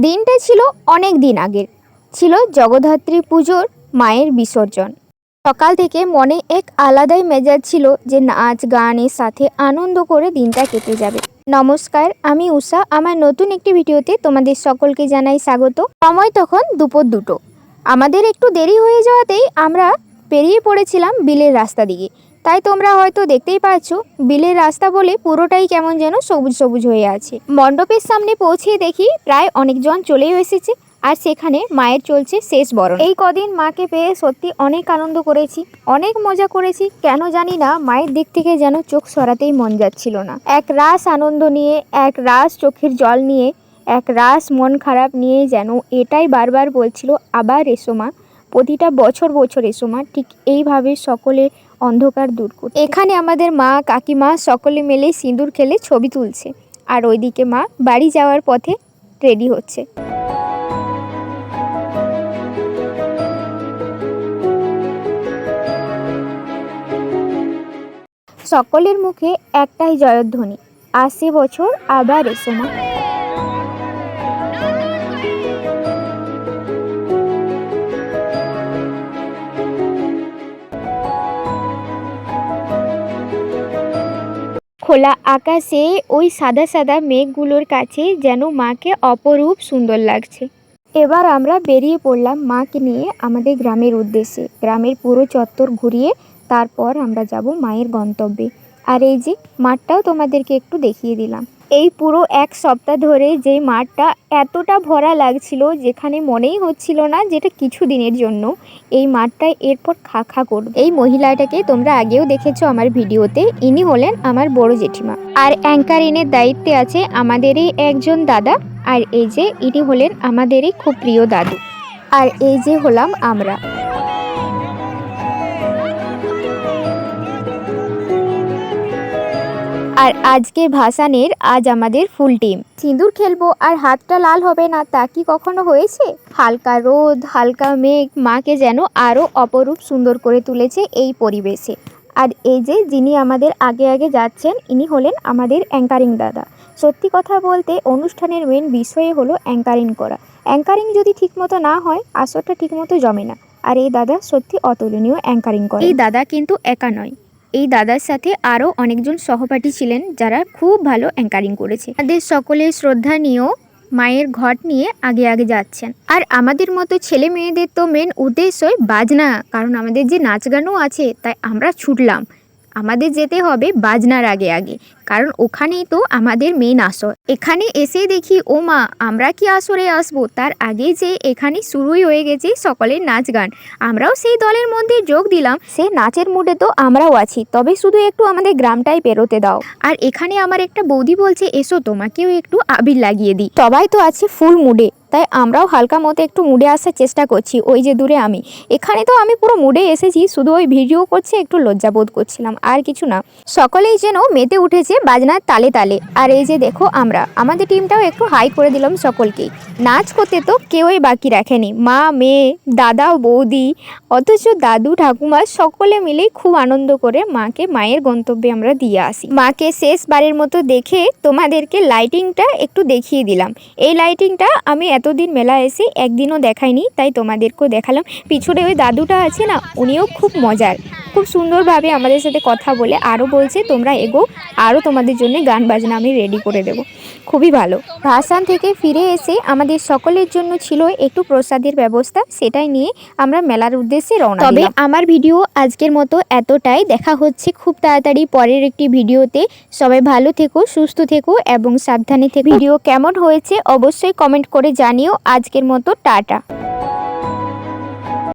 দিনটা ছিল অনেক দিন আগের। ছিল জগদ্ধাত্রী পুজোর মায়ের বিসর্জন। সকাল থেকে মনে এক আলাদাই মেজাজ ছিল যে নাচ গানের সাথে আনন্দ করে দিনটা কেটে যাবে। নমস্কার, আমি উষা। আমার নতুন একটি ভিডিওতে তোমাদের সকলকে জানাই স্বাগত। সময় তখন দুপুর 2টো। আমাদের একটু দেরি হয়ে যাওয়াতেই আমরা পেরিয়ে পড়েছিলাম বিলের রাস্তা দিকে। তাই তোমরা হয়তো দেখতেই পাচ্ছ বিলের রাস্তা বলে পুরোটাই কেমন যেন সবুজ সবুজ হয়ে আছে। মণ্ডপের সামনে পৌঁছে দেখি প্রায় অনেকজন চলেও এসেছে, আর সেখানে মায়ের চলছে শেষ বরণ। এই কদিন মাকে পেয়ে সত্যি অনেক আনন্দ করেছি, অনেক মজা করেছি। কেন জানি না মায়ের দিক থেকে যেন চোখ সরাতেই মন যাচ্ছিল না। এক রাস আনন্দ নিয়ে, এক রাস চোখের জল নিয়ে, এক রাস মন খারাপ নিয়ে যেন এটাই বারবার বলছিল, আবার এসো মা, প্রতিটা বছর বছর এসো মা, ঠিক এইভাবে সকলের অন্ধকার দূর করতে। এখানে আমাদের মা কাকিমা সকলে মিলে সিঁদুর খেলে ছবি তুলছে, আর ওইদিকে মা বাড়ি যাওয়ার পথে রেডি হচ্ছে। সকলের মুখে একটাই জয়ধ্বনি, আসছে বছর আবার এসো মা। খোলা আকাশে ওই সাদা সাদা মেঘগুলোর কাছে যেন মাকে অপরূপ সুন্দর লাগছে। এবার আমরা বেরিয়ে পড়লাম মাকে নিয়ে আমাদের গ্রামের উদ্দেশ্যে। গ্রামের পুরো চত্বর ঘুরিয়ে তারপর আমরা যাব মায়ের গন্তব্যে। আর এই যে মাঠটাও তোমাদেরকে একটু দেখিয়ে দিলাম। এই পুরো এক সপ্তাহ ধরে যে মাঠটা এতটা ভরা লাগছিল, যেখানে মনেই হচ্ছিল না যেটা কিছু দিনের জন্য এই মাঠটায় এরপর খা খা করবে। এই মহিলাটাকে তোমরা আগেও দেখেছো আমার ভিডিওতে। ইনি হলেন আমার বড় জেঠিমা, আর অ্যাঙ্কারিনের দায়িত্বে আছে আমাদেরই একজন দাদা। আর এই যে ইনি হলেন আমাদেরই খুব প্রিয় দাদু, আর এই যে হলাম আমরা। আর আজকে ভাসানের আজ আমাদের ফুল টিম। সিঁদুর খেলবো আর হাতটা লাল হবে না, তা কি কখনো হয়েছে? হালকা রোদ, হালকা মেঘ মাকে যেন আরও অপরূপ সুন্দর করে তুলেছে এই পরিবেশে। আর এই যে যিনি আমাদের আগে আগে যাচ্ছেন, ইনি হলেন আমাদের অ্যাঙ্কারিং দাদা। সত্যি কথা বলতে অনুষ্ঠানের মেন বিষয় হলো অ্যাঙ্কারিং করা। অ্যাঙ্কারিং যদি ঠিকমতো না হয় আসরটা ঠিকমতো জমে না। আর এই দাদা সত্যি অতুলনীয় অ্যাঙ্কারিং করে। এই দাদা কিন্তু একা নয়, এই দাদার সাথে আরও অনেকজন সহপাঠী ছিলেন যারা খুব ভালো অ্যাঙ্কারিং করেছে। আমাদের সকলের শ্রদ্ধা নিয়েও মায়ের ঘট নিয়ে আগে আগে যাচ্ছেন। আর আমাদের মতো ছেলে মেয়েদের তো মেন উদ্দেশ্যই বাজনা, কারণ আমাদের যে নাচ গানও আছে, তাই আমরা ছুটলাম। আমাদের যেতে হবে বাজনার আগে আগে, কারণ ওখানেই তো আমাদের মেন আসর। এখানে এসে দেখি ও মা, আমরা কি আসরে আসবো তার আগে যে এখানে শুরুই হয়ে গেছে সকলের নাচ গান। আমরাও সেই দলের মধ্যে যোগ দিলাম। সে নাচের মুডে তো আমরাও আছি, তবে শুধু একটু আমাদের গ্রামটাই পেরোতে দাও। আর এখানে আমার একটা বৌদি বলছে, এসো তোমাকেও একটু আবির লাগিয়ে দিই। সবাই তো আছে ফুল মুডে, তাই আমরাও হালকা মতো একটু মুডে আসার চেষ্টা করছি। ওই যে দূরে আমি, এখানে তো আমি পুরো মুডে এসেছি, শুধু ওই ভিডিও করছে একটু লজ্জাবোধ করছিলাম, আর কিছু না। সকলেই যেন মেতে উঠেছে বাজনার তালে তালে। আর এই যে দেখো আমরা, আমাদের টিমটাও একটু হাই করে দিলাম সকলকেই। নাচ করতে তো কেউই বাকি রাখেনি, মা মেয়ে দাদা বৌদি, অথচ দাদু ঠাকুমা সকলে মিলেই খুব আনন্দ করে মাকে মায়ের গন্তব্যে আমরা দিয়ে আসি। মাকে শেষবারের মতো দেখে তোমাদেরকে লাইটিংটা একটু দেখিয়ে দিলাম। এই লাইটিংটা আমি এতদিন মেলা এসে একদিনও দেখাইনি, তাই তোমাদেরকেও দেখালাম। পিছনে ওই দাদুটা আছে না, উনিও খুব মজার, খুব সুন্দরভাবে আমাদের সাথে কথা বলে আরও বলছে তোমরা এগো, আরও তোমাদের জন্য গান বাজনা আমি রেডি করে দেব। খুবই ভালো। ভাসান থেকে ফিরে এসে আমাদের সকলের জন্য ছিল একটু প্রসাদের ব্যবস্থা, সেটাই নিয়ে আমরা মেলার উদ্দেশ্যে রওনা দিলাম। তবে আমার ভিডিও আজকের মতো এতটাই। দেখা হচ্ছে খুব তাড়াতাড়ি পরের একটি ভিডিওতে। সবাই ভালো থেকো, সুস্থ থেকো এবং সাবধানে থেকো। ভিডিও কেমন হয়েছে অবশ্যই কমেন্ট করে জানিও। আজকের মতো টাটা।